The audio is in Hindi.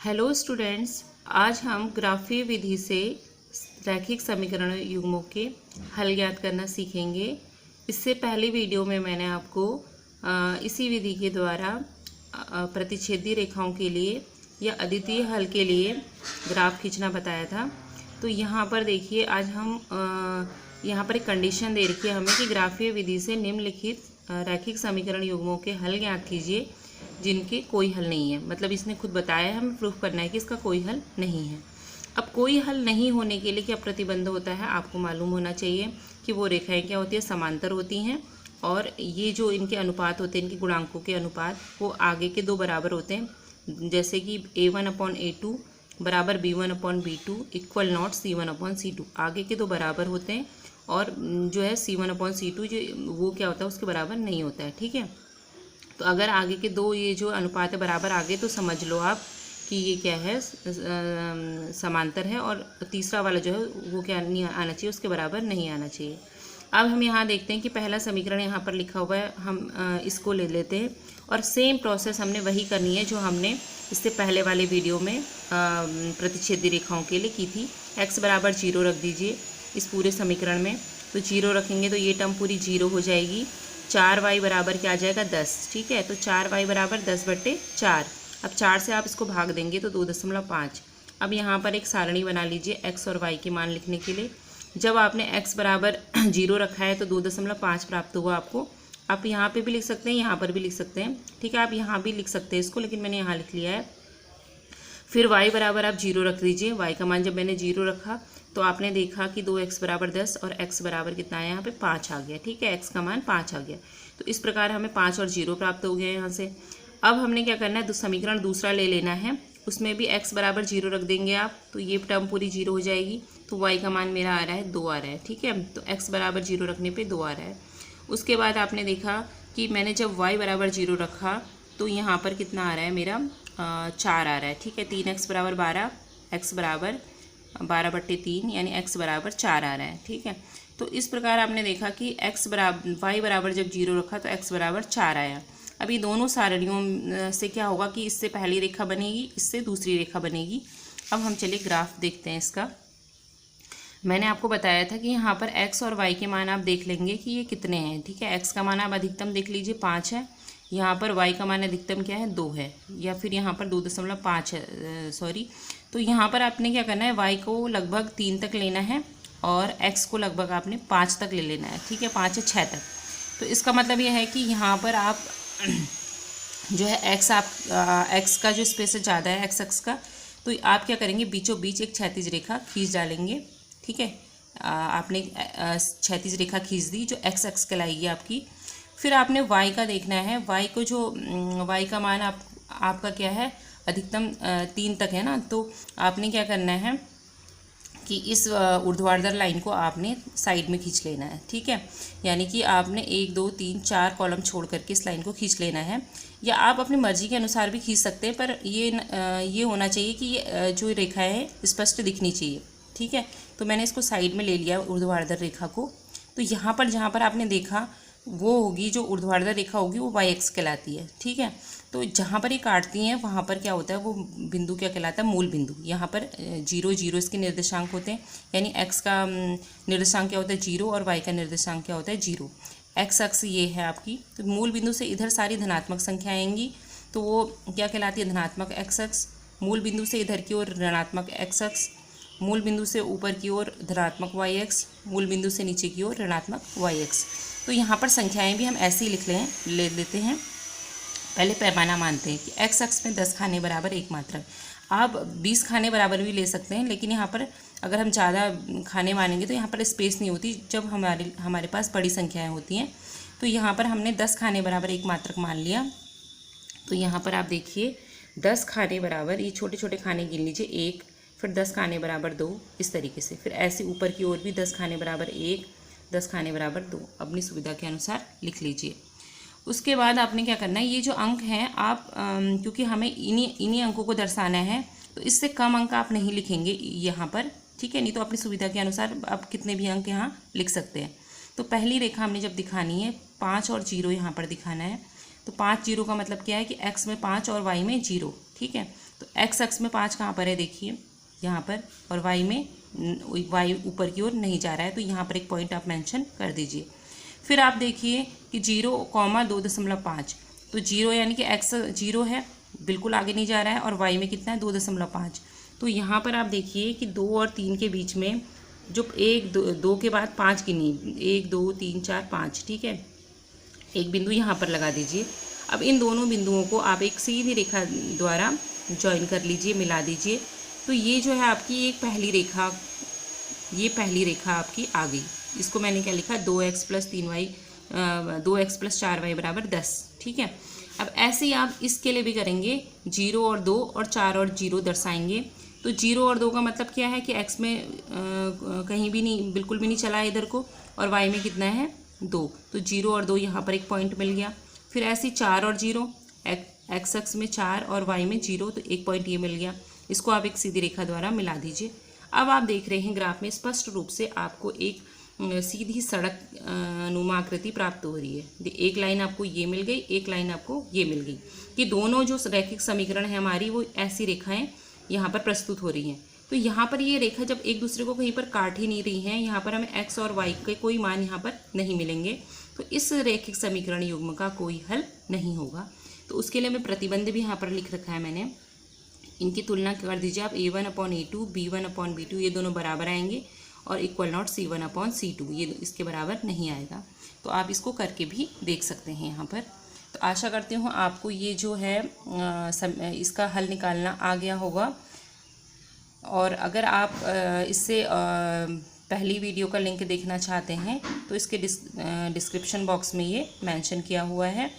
हेलो स्टूडेंट्स, आज हम ग्राफीय विधि से रैखिक समीकरण युग्मों के हल ज्ञात करना सीखेंगे। इससे पहले वीडियो में मैंने आपको इसी विधि के द्वारा प्रतिच्छेदी रेखाओं के लिए या अद्वितीय हल के लिए ग्राफ खींचना बताया था। तो यहाँ पर देखिए, आज हम यहाँ पर एक कंडीशन दे रखी है हमें कि ग्राफीय विधि से निम्नलिखित रैखिक समीकरण युग्मों के हल ज्ञात कीजिए जिनके कोई हल नहीं है। मतलब इसने खुद बताया है, हमें प्रूफ करना है कि इसका कोई हल नहीं है। अब कोई हल नहीं होने के लिए क्या प्रतिबंध होता है, आपको मालूम होना चाहिए कि वो रेखाएं क्या होती है, समांतर होती हैं। और ये जो इनके अनुपात होते हैं, इनके गुणांकों के अनुपात, वो आगे के दो बराबर होते हैं। जैसे कि A1/A2 बराबर B1/B2 इक्वल नॉट C1/C2। आगे के दो बराबर होते हैं और जो है C1/C2 जो वो क्या होता है, उसके बराबर नहीं होता है। ठीक है, तो अगर आगे के दो ये जो अनुपात है बराबर आगे, तो समझ लो आप कि ये क्या है, समांतर है। और तीसरा वाला जो है वो क्या नहीं आना चाहिए, उसके बराबर नहीं आना चाहिए। अब हम यहाँ देखते हैं कि पहला समीकरण यहाँ पर लिखा हुआ है, हम इसको ले लेते हैं और सेम प्रोसेस हमने वही करनी है जो हमने इससे पहले वाले वीडियो में प्रतिच्छेदी रेखाओं के लिए की थी। x बराबर 0 रख दीजिए इस पूरे समीकरण में। तो 0 रखेंगे तो ये टर्म पूरी 0 हो जाएगी। 4y बराबर क्या आ जाएगा, 10। ठीक है, तो 4y बराबर 10/4। अब 4 से आप इसको भाग देंगे तो 2.5। अब यहाँ पर एक सारणी बना लीजिए x और y के मान लिखने के लिए। जब आपने x बराबर 0 रखा है तो 2.5 प्राप्त हुआ आपको। आप यहाँ पे भी लिख सकते हैं, यहाँ पर भी लिख सकते हैं। ठीक है, आप यहाँ भी लिख सकते हैं इसको, लेकिन मैंने यहाँ लिख लिया है। फिर y बराबर आप 0 रख दीजिए। y का मान जब मैंने 0 रखा तो आपने देखा कि 2x बराबर 10 और x बराबर कितना है, यहाँ पे 5 आ गया। ठीक है, x का मान 5 आ गया। तो इस प्रकार हमें 5 और 0 प्राप्त हो गया यहाँ से। अब हमने क्या करना है, तो समीकरण दूसरा ले लेना है, उसमें भी x बराबर 0 रख देंगे आप, तो ये टर्म पूरी 0 हो जाएगी। तो y का मान मेरा आ रहा है 2 आ रहा है। ठीक है, तो x बराबर 0 रखने पर 2 आ रहा है। उसके बाद आपने देखा कि मैंने जब y बराबर 0 रखा तो यहाँ पर कितना आ रहा है मेरा, 4 आ रहा है। ठीक है, 3x बराबर 12, x बराबर 12/3 यानी x बराबर 4 आ रहा है। ठीक है, तो इस प्रकार आपने देखा कि y बराबर जब 0 रखा तो x बराबर 4 आया। अब ये दोनों सारणियों से क्या होगा कि इससे पहली रेखा बनेगी, इससे दूसरी रेखा बनेगी। अब हम चलिए ग्राफ देखते हैं इसका। मैंने आपको बताया था कि यहाँ पर x और y के मान आप देख लेंगे कि ये कितने हैं। ठीक है, x का मान आप अधिकतम देख लीजिए 5 है, यहाँ पर y का मान अधिकतम क्या है, 2 है, या फिर यहाँ पर 2.5 है, सॉरी। तो यहाँ पर आपने क्या करना है, y को लगभग 3 तक लेना है और x को लगभग आपने 5 तक ले लेना है। ठीक है, 5 या 6 तक। तो इसका मतलब यह है कि यहाँ पर आप जो है x का जो स्पेस है ज़्यादा है x अक्ष का, तो आप क्या करेंगे, बीचों बीच एक क्षैतिज रेखा खींच डालेंगे। ठीक है, आपने क्षैतिज रेखा खींच दी जो x अक्ष कहलाएगी आपकी। फिर आपने y का देखना है, y को जो y का मान आपका क्या है, अधिकतम 3 तक है ना। तो आपने क्या करना है कि इस ऊर्ध्वाधर लाइन को आपने साइड में खींच लेना है। ठीक है, यानी कि आपने 1 2 3 4 कॉलम छोड़ करके इस लाइन को खींच लेना है, या आप अपनी मर्जी के अनुसार भी खींच सकते हैं, पर ये होना चाहिए कि ये जो रेखा है स्पष्ट दिखनी चाहिए। ठीक है, तो मैंने इसको साइड में ले लिया ऊर्ध्वाधर रेखा को। तो यहाँ पर जहाँ पर आपने देखा वो होगी, जो ऊर्ध्वाधर रेखा होगी वो y अक्ष कहलाती है। ठीक है, तो जहाँ पर ये काटती हैं वहाँ पर क्या होता है, वो बिंदु क्या कहलाता है, मूल बिंदु। यहाँ पर 0 0 इसके निर्देशांक होते हैं, यानी x का निर्देशांक क्या होता है, 0, और y का निर्देशांक क्या होता है, 0। x अक्ष ये है आपकी, तो मूल बिंदु से इधर सारी धनात्मक संख्या आएंगी, तो वो क्या कहलाती है, धनात्मक x अक्ष। मूल बिंदु से इधर की ओर ऋणात्मक x अक्ष, मूल बिंदु से ऊपर की ओर धनात्मक y अक्ष, मूल बिंदु से नीचे की ओर ऋणात्मक y अक्ष। तो यहाँ पर संख्याएं भी हम ऐसे ही ले लेते हैं। पहले पैमाना मानते हैं कि x अक्ष में 10 खाने बराबर 1 मात्रक। आप 20 खाने बराबर भी ले सकते हैं, लेकिन यहाँ पर अगर हम ज़्यादा खाने मानेंगे तो यहाँ पर स्पेस नहीं होती जब हमारे पास बड़ी संख्याएं होती हैं। तो यहाँ पर हमने 10 खाने बराबर 1 मात्रक मान लिया। तो यहाँ पर आप देखिए 10 खाने बराबर, ये छोटे छोटे खाने गिन लीजिए, 1, फिर 10 खाने बराबर 2, इस तरीके से। फिर ऐसे ऊपर की ओर भी 10 खाने बराबर 1, 10 खाने बराबर 2, अपनी सुविधा के अनुसार लिख लीजिए। उसके बाद आपने क्या करना है, ये जो अंक हैं आप क्योंकि हमें इन्हीं अंकों को दर्शाना है, तो इससे कम अंक आप नहीं लिखेंगे यहाँ पर। ठीक है, नहीं तो अपनी सुविधा के अनुसार आप कितने भी अंक यहाँ लिख सकते हैं। तो पहली रेखा हमने जब दिखानी है, 5 और 0 यहाँ पर दिखाना है। तो 5 0 का मतलब क्या है कि x में 5 और y में 0। ठीक है, तो एक्स अक्ष में 5 कहाँ पर है देखिए यहाँ पर, और वाई में वाई ऊपर की ओर नहीं जा रहा है, तो यहाँ पर एक पॉइंट आप मेंशन कर दीजिए। फिर आप देखिए कि 0,2.5, तो 0 यानी कि एक्स 0 है, बिल्कुल आगे नहीं जा रहा है, और वाई में कितना है 2.5। तो यहाँ पर आप देखिए कि 2 और 3 के बीच में जो 1 2 के बाद 5 गिनी, 1 2 3 4 5, ठीक है, एक बिंदु यहाँ पर लगा दीजिए। अब इन दोनों बिंदुओं को आप एक सीधी रेखा द्वारा ज्वाइन कर लीजिए, मिला दीजिए। तो ये जो है आपकी एक पहली रेखा, ये पहली रेखा आपकी आ गई। इसको मैंने क्या लिखा, 2x + 3y 2x + 4y = 10, ठीक है। अब ऐसे ही आप इसके लिए भी करेंगे, 0 और 2 और 4 और 0 दर्शाएंगे। तो 0 और 2 का मतलब क्या है कि x में कहीं भी नहीं, बिल्कुल भी नहीं चला है इधर को, और y में कितना है 2, तो 0 और 2 यहाँ पर एक पॉइंट मिल गया। फिर ऐसे 4 और 0, x अक्ष में 4 और y में 0, तो एक पॉइंट ये मिल गया। इसको आप एक सीधी रेखा द्वारा मिला दीजिए। अब आप देख रहे हैं ग्राफ में स्पष्ट रूप से आपको एक सीधी सड़क नुमा आकृति प्राप्त हो रही है। एक लाइन आपको ये मिल गई, एक लाइन आपको ये मिल गई, कि दोनों जो रैखिक समीकरण है हमारी, वो ऐसी रेखाएं यहाँ पर प्रस्तुत हो रही हैं। तो यहाँ पर ये रेखा जब एक दूसरे को कहीं पर काट ही नहीं रही हैं, यहाँ पर हमें x और y के कोई मान यहाँ पर नहीं मिलेंगे, तो इस रैखिक समीकरण युग्म का कोई हल नहीं होगा। तो उसके लिए मैं प्रतिबंध भी यहाँ पर लिख रखा है मैंने, इनकी तुलना कर दीजिए आप, a1/a2 b1/b2 ये दोनों बराबर आएंगे, और = c1/c2 ये इसके बराबर नहीं आएगा। तो आप इसको करके भी देख सकते हैं यहाँ पर। तो आशा करती हूँ आपको ये जो है इसका हल निकालना आ गया होगा। और अगर आप इससे पहली वीडियो का लिंक देखना चाहते हैं तो इसके डिस्क्रिप्शन बॉक्स में ये मेंशन किया हुआ है।